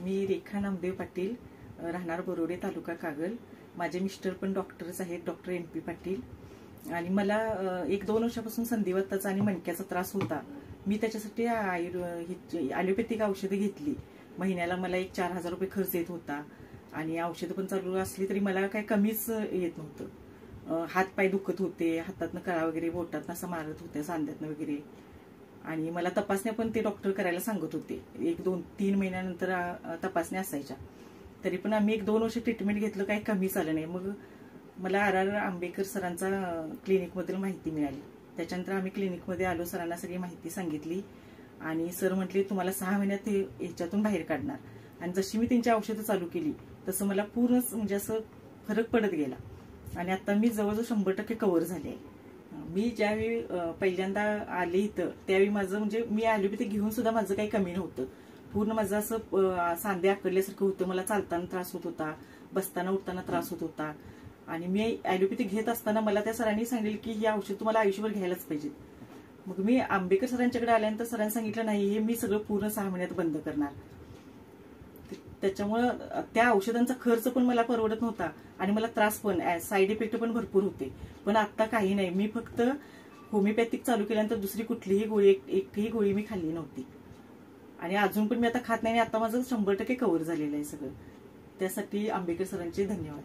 मी रेखा नामदेव पाटील, राहणार बोरोडे, तालुका कागल. माझे मिस्टर पण डॉक्टरच आहेत, डॉक्टर NP पाटील. आणि मला 1-2 वर्षापासून संधिवाताचा आणि मणक्याचा त्रास होता. मी त्याच्यासाठी ॲलोपॅथिक औषधं घेतली. महिन्याला मला 4,000 रुपये खर्च येत होता आणि औषधं पण चालू असली तरी मला काही कमीच येत नव्हतं. हात पाय दुखत होते, हातातनं कळा वगैरे बोटातनं असं मारत होत्या, सांध्यातनं वगैरे. आणि मला तपासण्या पण ते डॉक्टर करायला सांगत होते. 1-2-3 महिन्यानंतर तपासण्या असायच्या. तरी पण आम्ही 1-2 वर्ष ट्रीटमेंट घेतलं, काही कमी झालं नाही. मग मला RR आंबेकर सरांचा क्लिनिकबद्दल माहिती मिळाली. त्याच्यानंतर आम्ही क्लिनिकमध्ये आलो, सरांना सगळी माहिती सांगितली आणि सर म्हटले तुम्हाला 6 महिन्यात ह्याच्यातून बाहेर काढणार. आणि जशी मी त्यांची औषधं चालू केली तसं मला पूर्णच म्हणजे असं फरक पडत गेला आणि आता मी जवळजवळ 100% कव्हर झाले आहे. मी ज्यावेळी पहिल्यांदा आले इथं त्यावेळी माझं म्हणजे मी ॲलोपॅथिक घेऊन सुद्धा माझं काही कमी नव्हतं. पूर्ण माझं असं सांधे आकडल्यासारखं होतं. मला चालताना त्रास होत होता, बसताना उठताना त्रास होत होता. आणि मी ॲलोपॅथिक घेत असताना मला त्या सरांनी सांगितलं की ही औषध तुम्हाला आयुष्यभर घ्यायलाच पाहिजे. मग मी आंबेकर सरांच्याकडे आल्यानंतर सरांनी सांगितलं नाही, हे मी सगळं पूर्ण 6 महिन्यात बंद करणार. त्याच्यामुळं त्या औषधांचा खर्च पण मला परवडत नव्हता आणि मला त्रास पण, साईड इफेक्ट पण भरपूर होते. पण आता काही नाही. मी फक्त होमिओपॅथिक चालू केल्यानंतर दुसरी कुठलीही गोळी, एकही गोळी मी खाल्ली नव्हती आणि अजून पण मी आता खात नाही. आता माझं 100% कव्हर झालेलं आहे सगळं. त्यासाठी आंबेकर सरांचे धन्यवाद.